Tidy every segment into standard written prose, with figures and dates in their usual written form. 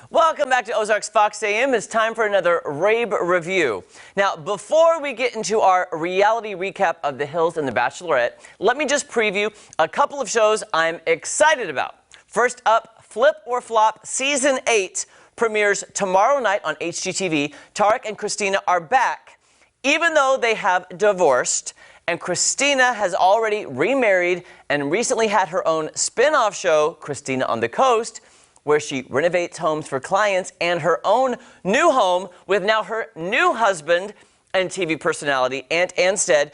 Welcome back to Ozarks Fox AM. It's time for another Rabe review. Now, before we get into our reality recap of The Hills and The Bachelorette, let me just preview a couple of shows I'm excited about. First up, Flip or Flop Season 8 premieres tomorrow night on HGTV. Tarek and Christina are back, even though they have divorced. And Christina has already remarried and recently had her own spin-off show, Christina on the Coast, where she renovates homes for clients, and her own new home with now her new husband and TV personality, Ant Anstead.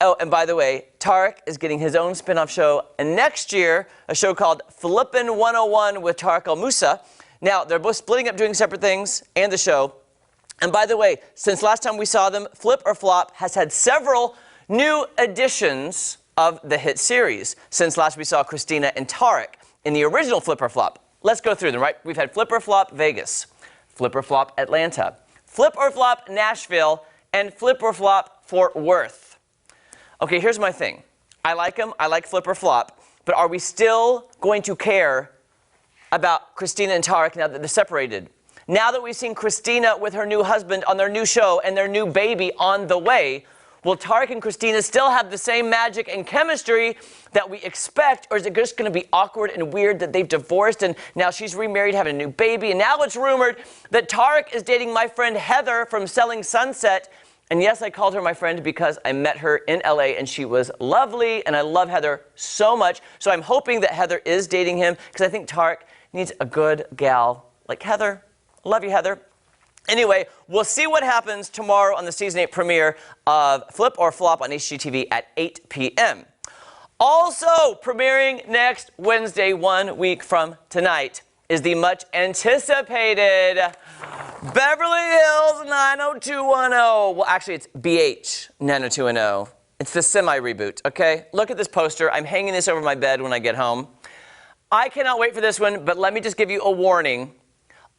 Oh, and by the way, Tarek is getting his own spin-off show next year, a show called Flippin' 101 with Tarek El Moussa. Now, they're both splitting up doing separate things and the show. And by the way, since last time we saw them, Flip or Flop has had several new editions of the hit series since last we saw Christina and Tarek in the original Flip or Flop. Let's go through them, right? We've had Flip or Flop Vegas, Flip or Flop Atlanta, Flip or Flop Nashville, and Flip or Flop Fort Worth. Okay, here's my thing. I like them. I like Flip or Flop. But are we still going to care about Christina and Tarek now that they're separated? Now that we've seen Christina with her new husband on their new show and their new baby on the way, will Tarek and Christina still have the same magic and chemistry that we expect, or is it just going to be awkward and weird that they've divorced and now she's remarried, having a new baby, and now it's rumored that Tarek is dating my friend Heather from Selling Sunset. And yes, I called her my friend because I met her in LA and she was lovely, and I love Heather so much. So I'm hoping that Heather is dating him because I think Tarek needs a good gal like Heather. Love you, Heather. Anyway, we'll see what happens tomorrow on the Season 8 premiere of Flip or Flop on HGTV at 8 p.m. Also premiering next Wednesday, 1 week from tonight, is the much anticipated Beverly Hills 90210. Well, actually, it's BH 90210. It's the semi-reboot, okay? Look at this poster. I'm hanging this over my bed when I get home. I cannot wait for this one, but let me just give you a warning.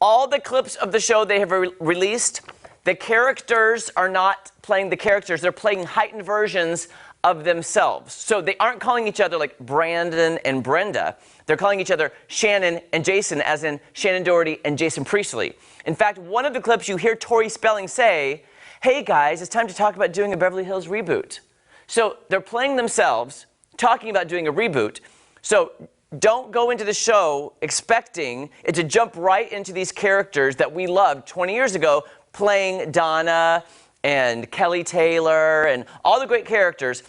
All the clips of the show they have released, the characters are not playing the characters. They're playing heightened versions of themselves. So they aren't calling each other like Brandon and Brenda. They're calling each other Shannon and Jason, as in Shannon Doherty and Jason Priestley. In fact, one of the clips you hear Tori Spelling say, "Hey guys, it's time to talk about doing a Beverly Hills reboot." So they're playing themselves, talking about doing a reboot. So don't go into the show expecting it to jump right into these characters that we loved 20 years ago, playing Donna and Kelly Taylor and all the great characters.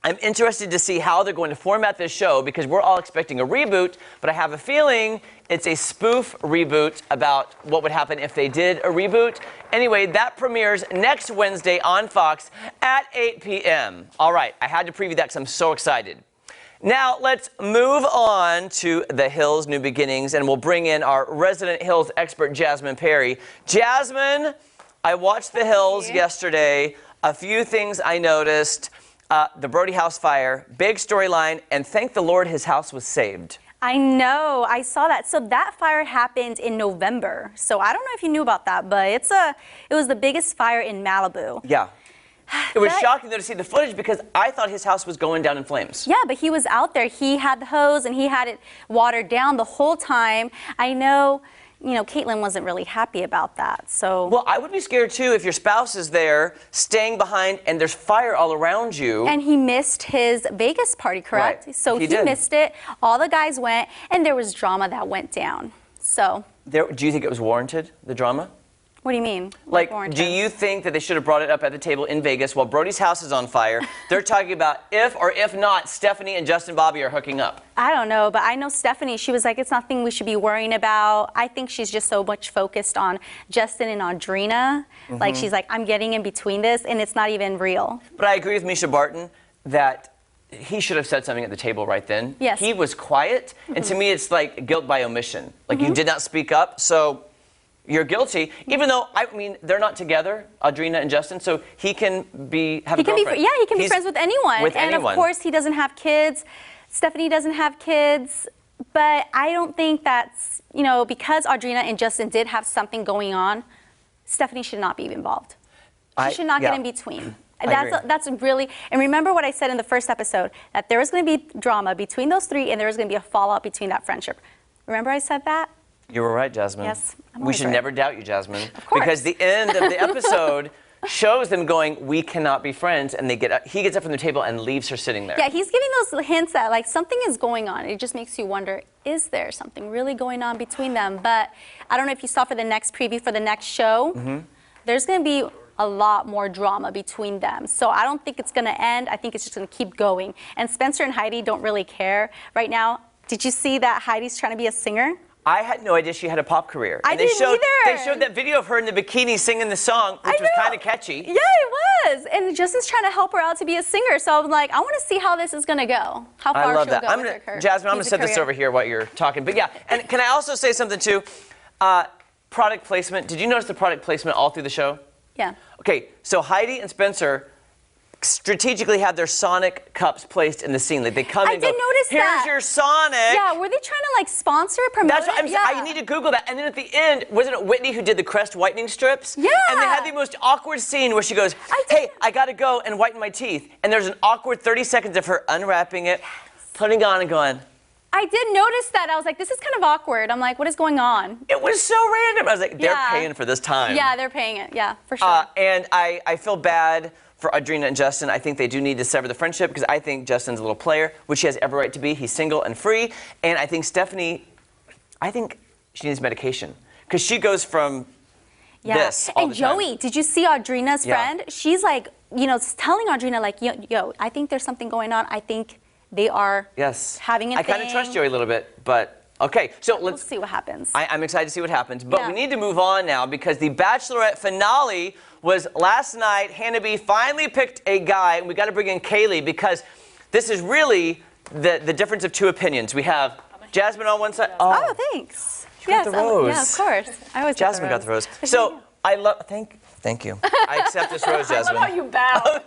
I'm interested to see how they're going to format this show because we're all expecting a reboot, but I have a feeling it's a spoof reboot about what would happen if they did a reboot. Anyway, that premieres next Wednesday on Fox at 8 p.m. All right, I had to preview that because I'm so excited. Now, let's move on to The Hills New Beginnings, and we'll bring in our resident Hills expert, Jasmine Perry. Jasmine, I watched The Hills yesterday. A few things I noticed. The Brody house fire, big storyline, and thank the Lord his house was saved. I know, I saw that. So that fire happened in November. So I don't know if you knew about that, but it was the biggest fire in Malibu. Yeah. It was shocking, though, to see the footage because I thought his house was going down in flames. Yeah, but he was out there. He had the hose and he had it watered down the whole time. I know, Caitlin wasn't really happy about that. So. Well, I would be scared, too, if your spouse is there staying behind and there's fire all around you. And he missed his Vegas party, correct? Right. So he missed it. All the guys went, and there was drama that went down. So. Do you think it was warranted, the drama? What do you mean? Like, do you think that they should have brought it up at the table in Vegas while Brody's house is on fire? They're talking about if or if not Stephanie and Justin Bobby are hooking up. I don't know, but I know Stephanie, she was like, it's nothing we should be worrying about. I think she's just so much focused on Justin and Audrina. Like, she's like, I'm getting in between this, and it's not even real. But I agree with Misha Barton that he should have said something at the table right then. Yes. He was quiet, and to me it's like guilt by omission. Like, you did not speak up, so you're guilty, even though, I mean, they're not together, Audrina and Justin, so he can have a girlfriend. Yeah, he can be friends with anyone. And of course, he doesn't have kids. Stephanie doesn't have kids. But I don't think that's, because Audrina and Justin did have something going on, Stephanie should not be involved. She should not get in between. That's really, and remember what I said in the first episode, that there was going to be drama between those three and there was going to be a fallout between that friendship. Remember I said that? You were right, Jasmine. Yes, I'm we always should right. never doubt you, Jasmine. Of course. Because the end of the episode shows them going, we cannot be friends, and he gets up from the table and leaves her sitting there. Yeah, he's giving those hints that like something is going on. It just makes you wonder, is there something really going on between them? But I don't know if you saw for the next preview for the next show, there's going to be a lot more drama between them. So I don't think it's going to end. I think it's just going to keep going. And Spencer and Heidi don't really care right now. Did you see that Heidi's trying to be a singer? I had no idea she had a pop career. I didn't either. They showed that video of her in the bikini singing the song, which was kind of catchy. Yeah, it was. And Justin's trying to help her out to be a singer. So I was like, I want to see how this is going to go. How far I love she'll that. go with her Jasmine, I'm going to music set this career. over here while you're talking. But yeah, and can I also say something too? Product placement. Did you notice the product placement all through the show? Yeah. Okay, so Heidi and Spencer strategically have their Sonic cups placed in the scene. Like they come I and go, did notice here's that. your Sonic. Yeah, were they trying to like sponsor, promote That's what it? I'm saying. I need to Google that. And then at the end, wasn't it Whitney who did the crest whitening strips? Yeah. And they had the most awkward scene where she goes, hey, I gotta go and whiten my teeth. And there's an awkward 30 seconds of her unwrapping it, putting it on and going. I did notice that. I was like, this is kind of awkward. I'm like, what is going on? It was so random. I was like, they're Yeah. paying for this time. Yeah, they're paying it. Yeah, for sure. And I feel bad for Audrina and Justin. I think they do need to sever the friendship because I think Justin's a little player, which he has every right to be. He's single and free. And I think Stephanie, I think she needs medication because she goes from this all and the time. Joey, did you see Audrina's Yeah. friend? She's like, you know, telling Audrina like, yo, I think there's something going on. I think they are having a I thing. kind of trust Joey a little bit, but okay. So We'll see what happens. I'm excited to see what happens, but Yeah. we need to move on now because the Bachelorette finale was last night. Hannah B finally picked a guy, and we got to bring in Kaylee because this is really the difference of two opinions. We have Jasmine on one side. Oh, thanks. got the rose. Yeah, of course. I always Jasmine got the rose. So I love. Thank you. I accept this rose, Jasmine. I love how you bow.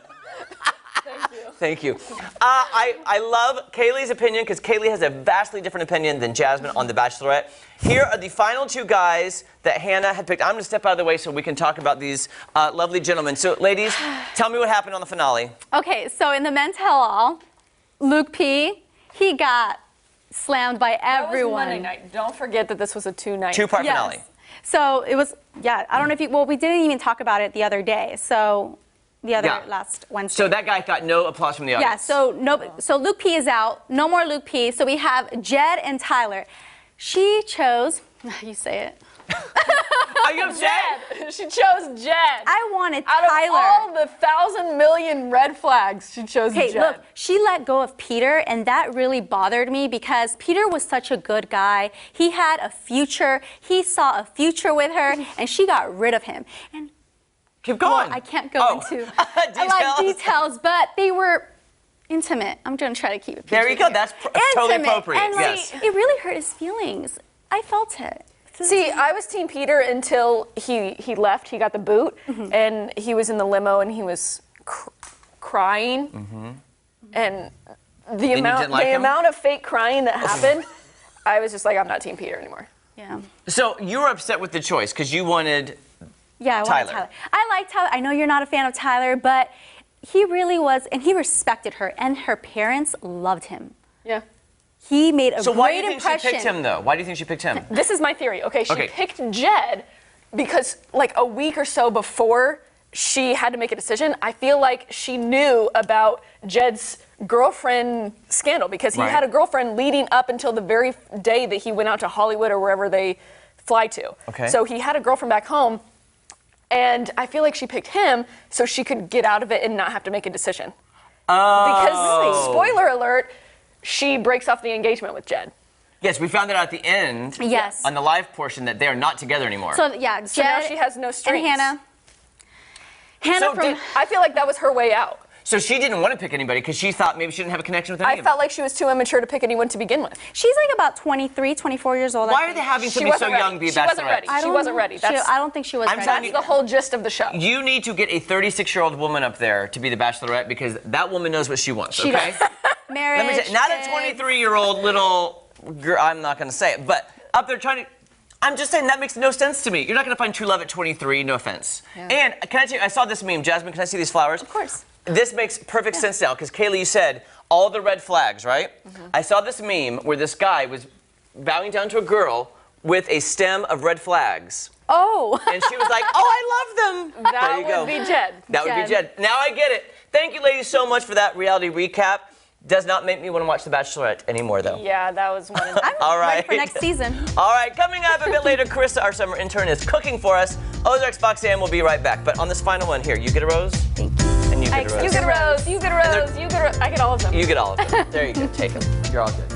Thank you. I love Kaylee's opinion because Kaylee has a vastly different opinion than Jasmine on The Bachelorette. Here are the final two guys that Hannah had picked. I'm going to step out of the way so we can talk about these lovely gentlemen. So, ladies, tell me what happened on the finale. Okay, so in the men's tell-all, Luke P, he got slammed by everyone. That was Monday night. Don't forget that this was a two-night. Two-part Yes. finale. So it was, yeah, I don't know if you, well, we didn't even talk about it the other day. So the other Yeah. last Wednesday. So that guy got no applause from the audience. Yeah, so Luke P is out. No more Luke P. So we have Jed and Tyler. She chose, you say it. Are you upset? Jed. She chose Jed. I wanted Out of Tyler. all the 1,000 million red flags, she chose Okay, Jed. look, she let go of Peter, and that really bothered me because Peter was such a good guy. He had a future. He saw a future with her, and she got rid of him. And Keep going. I can't go into a lot of details, but they were intimate. I'm going to try to keep it PG There you go. here. That's totally Intimate, appropriate. and, like, Yes. it really hurt his feelings. I felt it. See, I was Team Peter until he left. He got the boot, and he was in the limo, and he was crying. And the amount of fake crying that happened, I was just like, I'm not Team Peter anymore. Yeah. So you were upset with the choice because you wanted. Yeah, I wanted Tyler. Tyler. I like Tyler. I know you're not a fan of Tyler, but he really was, and he respected her, and her parents loved him. Yeah. He made a So why do great you think impression. she picked him, though? Why do you think she picked him? This is my theory. Okay, she Okay. picked Jed because like a week or so before she had to make a decision, I feel like she knew about Jed's girlfriend scandal because he Right. had a girlfriend leading up until the very day that he went out to Hollywood or wherever they fly to. Okay. So he had a girlfriend back home, and I feel like she picked him so she could get out of it and not have to make a decision. Because, spoiler alert, she breaks off the engagement with Jed. Yes, we found it out at the end. Yes. On the live portion that they are not together anymore. So yeah, So now Jed she has no strings. and Hannah. Hannah So from did- I feel like that was her way out. So she didn't want to pick anybody because she thought maybe she didn't have a connection with any I of felt them. like she was too immature to pick anyone to begin with. she's like about 23, 24 years old. I Why are think. they having She somebody so wasn't ready. young be a She wasn't bachelorette? ready. I She don't wasn't know. ready. That's- I don't think she was I'm ready. telling That's the whole gist of the show. You need to get a 36-year-old woman up there to be the bachelorette because that woman knows what she wants, She okay? does. Marriage. Let me say, not a kids. 23-year-old little girl, I'm not going to say it, but up there trying to, I'm just saying that makes no sense to me. You're not going to find true love at 23, no offense. Yeah. And can I tell you, I saw this meme. Jasmine, can I see these flowers? Of course. This makes perfect sense now because Kaylee, you said all the red flags, right? I saw this meme where this guy was bowing down to a girl with a stem of red flags. Oh. And she was like, oh, I love them. There That you go. would be Jed. That would be Jed. Now I get it. Thank you, ladies, so much for that reality recap. Does not make me want to watch The Bachelorette anymore, though. Yeah, that was one of them. I'm All right. ready for next season. All right, coming up a bit later, Carissa, our summer intern, is cooking for us. Ozarks Fox AM will be right back. But on this final one here, you get a rose, Thank you. and you get a rose. You get a rose, you get a rose, you get a rose. I get all of them. You get all of them. There you go. Take them. You're all good.